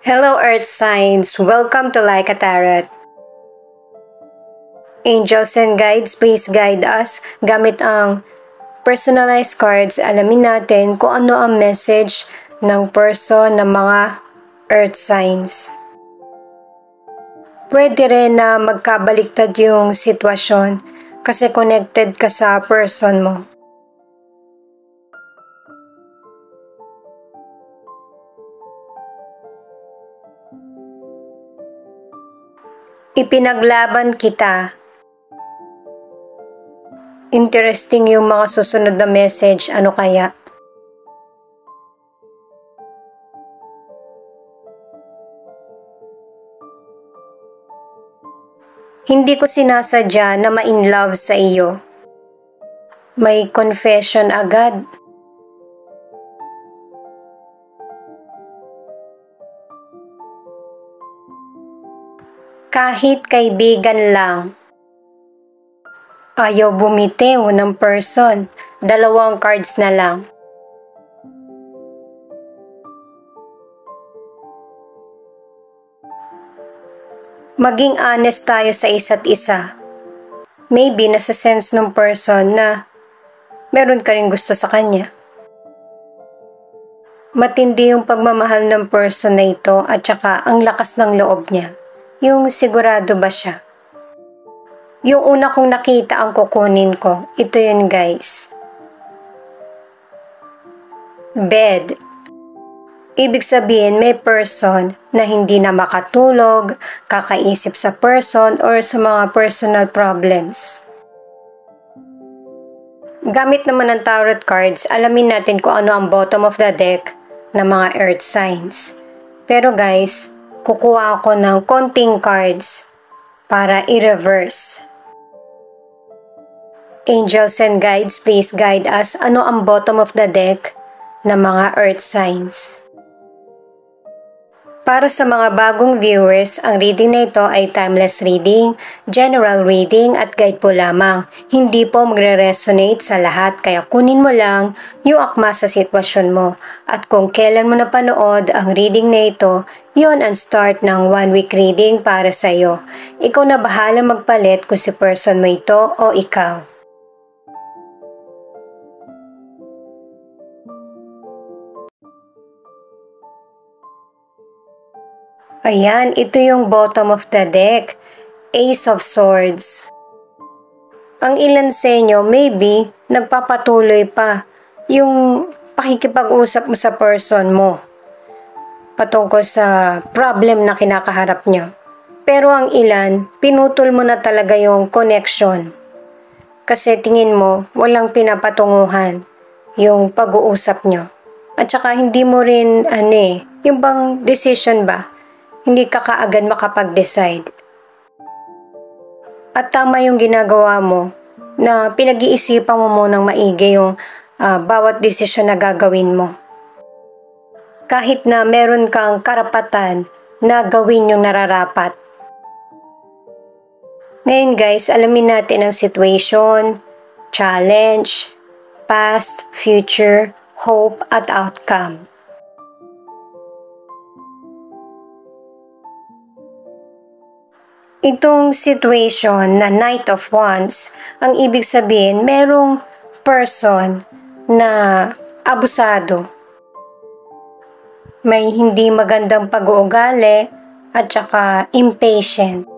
Hello Earth Signs! Welcome to Like a Tarot. Angels and guides, please guide us gamit ang personalized cards. Alamin natin kung ano ang message ng person ng mga Earth Signs. Pwede rin na magkabaliktad yung sitwasyon kasi connected ka sa person mo. Ipinaglaban kita. Interesting yung mga susunod na message. Ano kaya? Hindi ko sinasadya na ma-in love sa iyo. May confession agad. Kahit kaibigan lang. Ayaw bumitiw ng person. 2 cards na lang. Maging honest tayo sa isa't isa. Maybe nasa sense ng person na meron ka rin gusto sa kanya. Matindi yung pagmamahal ng person na ito at saka ang lakas ng loob niya. Yung sigurado ba siya? Yung una kong nakita ang kukunin ko. Ito yun guys. Bed. Ibig sabihin may person na hindi na makatulog, kakaisip sa person or sa mga personal problems. Gamit naman ng tarot cards, alamin natin kung ano ang bottom of the deck ng mga earth signs. Pero guys, kukuha ako ng konting cards para i-reverse. Angels and guides, please guide us. Ano ang bottom of the deck ng mga earth signs? Para sa mga bagong viewers, ang reading na ito ay timeless reading, general reading at guide po lamang. Hindi po magre-resonate sa lahat kaya kunin mo lang yung akma sa sitwasyon mo. At kung kailan mo napanood ang reading na ito, yon ang start ng 1 week reading para sa iyo. Ikaw na bahala magpalit kung si person mo ito o ikaw. Ayan, ito yung bottom of the deck. Ace of Swords. Ang ilan sa inyo, maybe, nagpapatuloy pa yung pakikipag-usap mo sa person mo patungkol sa problem na kinakaharap nyo. Pero ang ilan, pinutol mo na talaga yung connection. Kasi tingin mo, walang pinapatunguhan yung pag-uusap nyo. At saka hindi mo rin, yung bang decision ba? Hindi ka kaagad makapag-decide. At tama yung ginagawa mo na pinag-iisipan mo munang maigi yung bawat desisyon na gagawin mo. Kahit na meron kang karapatan na gawin yung nararapat. Ngayon guys, alamin natin ang situation, challenge, past, future, hope at outcome. Itong situation na Knight of Wands, ang ibig sabihin, merong person na abusado. May hindi magandang pag-uugali at saka impatient.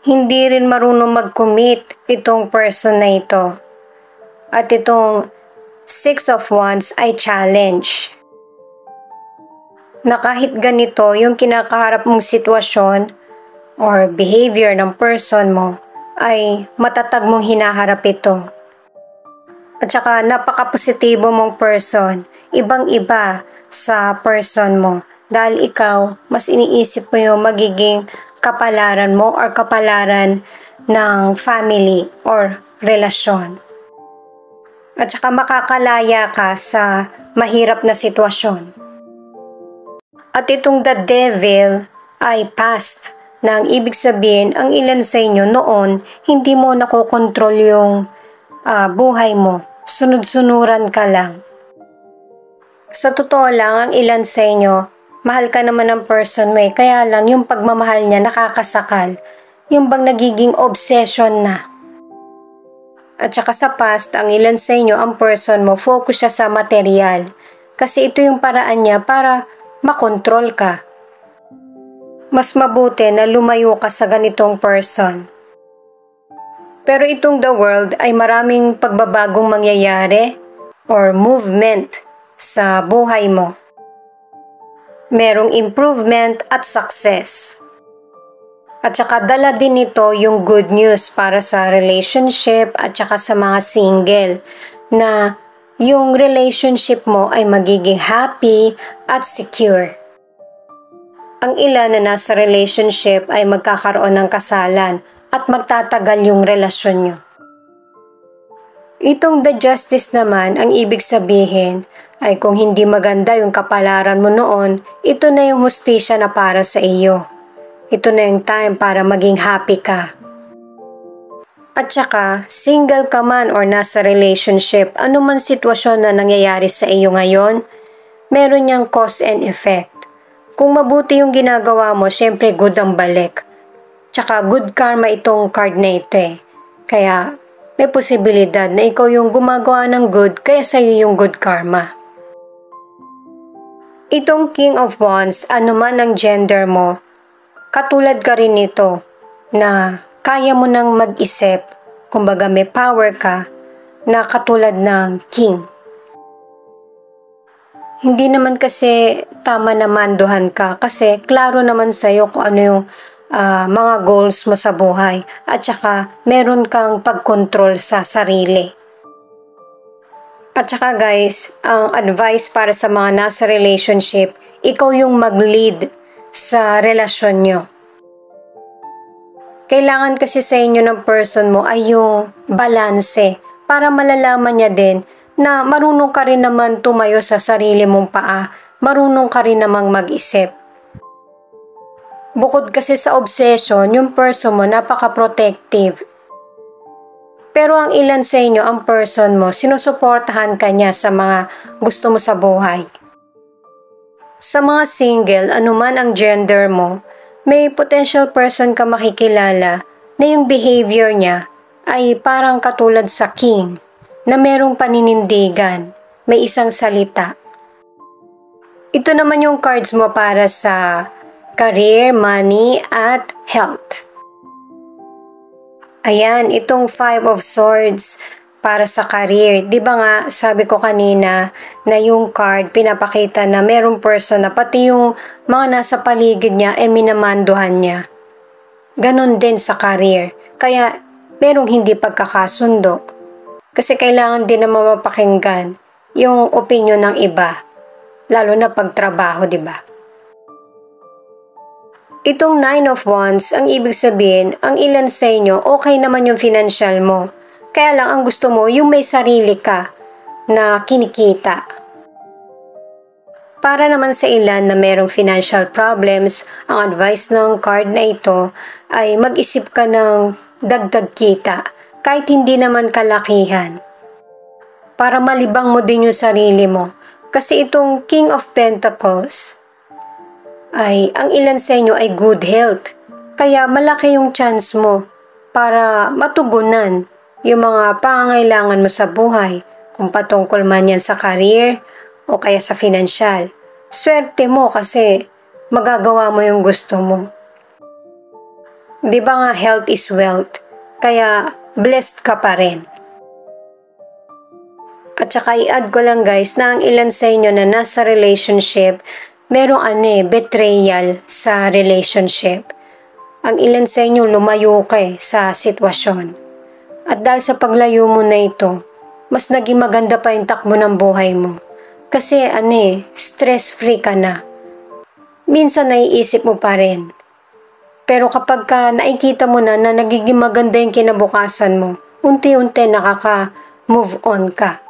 Hindi rin marunong mag-commit itong person na ito. At itong 6 of Wands ay challenge. Na kahit ganito yung kinakaharap mong sitwasyon, or behavior ng person mo ay matatag mong hinaharap ito. At saka napaka-positibo mong person, ibang-iba sa person mo dahil ikaw mas iniisip mo yung magiging kapalaran mo or kapalaran ng family or relasyon. At saka makakalaya ka sa mahirap na sitwasyon. At itong the devil ay past. Nang ibig sabihin, ang ilan sa inyo noon, hindi mo nakokontrol yung buhay mo. Sunod-sunuran ka lang. Sa totoo lang, ang ilan sa inyo, Mahal ka naman ng person mo kaya lang yung pagmamahal niya nakakasakal. Yung bang nagiging obsession na. At saka sa past, ang ilan sa inyo, ang person mo, focus siya sa material. Kasi ito yung paraan niya para makontrol ka. Mas mabuti na lumayo ka sa ganitong person. Pero itong the world ay maraming pagbabagong mangyayari or movement sa buhay mo. Merong improvement at success. At saka dala din ito yung good news para sa relationship at saka sa mga single na yung relationship mo ay magiging happy at secure. Ang ilan na nasa relationship ay magkakaroon ng kasalan at magtatagal yung relasyon nyo. Itong the justice naman, ang ibig sabihin ay kung hindi maganda yung kapalaran mo noon, ito na yung hustisya na para sa iyo. Ito na yung time para maging happy ka. At saka, single ka man or nasa relationship, anuman sitwasyon na nangyayari sa iyo ngayon, meron niyang cause and effect. Kung mabuti yung ginagawa mo, syempre good ang balik. Tsaka good karma itong card na ito Kaya may posibilidad na ikaw yung gumagawa ng good, kaya sa'yo yung good karma. Itong King of Wands, anuman ang gender mo, katulad ka rin nito na kaya mo nang mag-isip, kumbaga may power ka na katulad ng king. Hindi naman kasi tama na manduhan ka kasi klaro naman sa'yo kung ano yung mga goals mo sa buhay at saka meron kang pagkontrol sa sarili. At saka guys, ang advice para sa mga nasa relationship, ikaw yung mag-lead sa relasyon nyo. Kailangan kasi sa inyo ng person mo ay yung balanse para malalaman niya din na marunong ka rin naman tumayo sa sarili mong paa, marunong ka rin namang mag-isip. Bukod kasi sa obsession, yung person mo napaka-protective. Pero ang ilan sa inyo, ang person mo, sinusuportahan ka niya sa mga gusto mo sa buhay. Sa mga single, anuman ang gender mo, may potential person ka makikilala na yung behavior niya ay parang katulad sa king na merong paninindigan, may isang salita. Ito naman yung cards mo para sa career, money, at health. Ayan, itong 5 of Swords para sa career. Di ba nga, sabi ko kanina na yung card pinapakita na merong person na pati yung mga nasa paligid niya minamanduhan niya. Ganon din sa career. Kaya merong hindi pagkakasundo. Kasi kailangan din na mapakinggan yung opinion ng iba. Lalo na pagtrabaho, di ba? Itong 9 of Wands, ang ibig sabihin, ang ilan sa inyo, okay naman yung financial mo. Kaya lang ang gusto mo, yung may sarili ka na kinikita. Para naman sa ilan na merong financial problems, ang advice ng card na ito ay mag-isip ka ng dagdag kita, kahit hindi naman kalakihan. Para malibang mo din yung sarili mo. Kasi itong King of Pentacles, ay ang ilan sa inyo ay good health. Kaya malaki yung chance mo para matugunan yung mga pangangailangan mo sa buhay, kung patungkol man yan sa career o kaya sa financial. Swerte mo kasi magagawa mo yung gusto mo. Di ba nga health is wealth? Kaya blessed ka pa rin. At saka i-add ko lang guys na ang ilan sa inyo na nasa relationship, merong betrayal sa relationship. Ang ilan sa inyo lumayo ka sa sitwasyon. At dahil sa paglayo mo na ito, mas naging maganda pa yung takbo ng buhay mo. Kasi stress-free ka na. Minsan naiisip mo pa rin. Pero kapag nakikita mo na nagiging maganda yung kinabukasan mo, unti-unti nakaka-move on ka.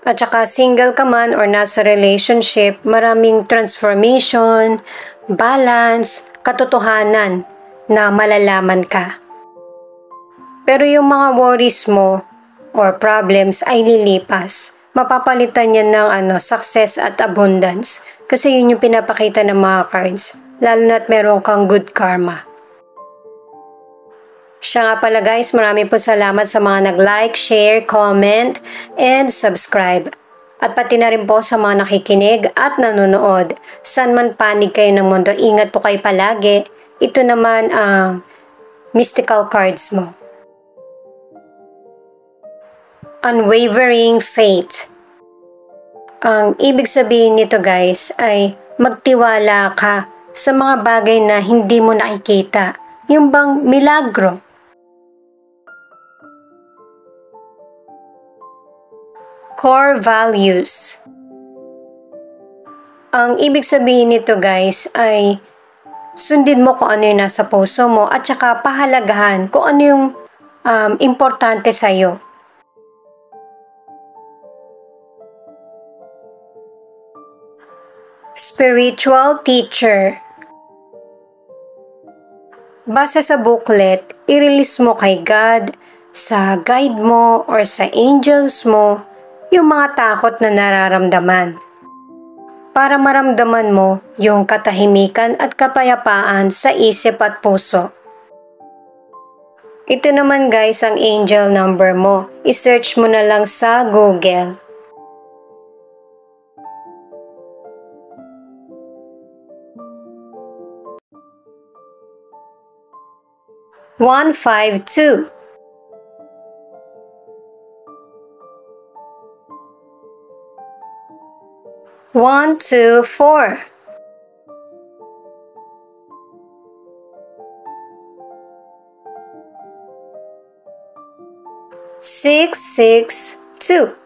At saka single ka man or nasa relationship, maraming transformation, balance, katotohanan na malalaman ka. Pero yung mga worries mo or problems ay lilipas. Mapapalitan yan ng success at abundance. Kasi yun yung pinapakita ng mga cards, lalo na't meron kang good karma. Siya nga pala guys, marami po salamat sa mga nag-like, share, comment, and subscribe. At pati na rin po sa mga nakikinig at nanonood. San man panig kayo ng mundo, ingat po kayo palagi. Ito naman ang mystical cards mo. Unwavering faith. Ang ibig sabihin nito guys ay magtiwala ka sa mga bagay na hindi mo nakikita. Yung bang milagro. Core values. Ang ibig sabihin nito guys ay sundin mo kung ano yung nasa puso mo at saka pahalagahan kung ano yung importante sa'yo. Spiritual teacher. Base sa booklet, i-release mo kay God, sa guide mo or sa angels mo, yung mga takot na nararamdaman. Para maramdaman mo yung katahimikan at kapayapaan sa isip at puso. Ito naman guys ang angel number mo. I-search mo na lang sa Google. One, 5, 2. One, 2, 4. 6, 6, 2.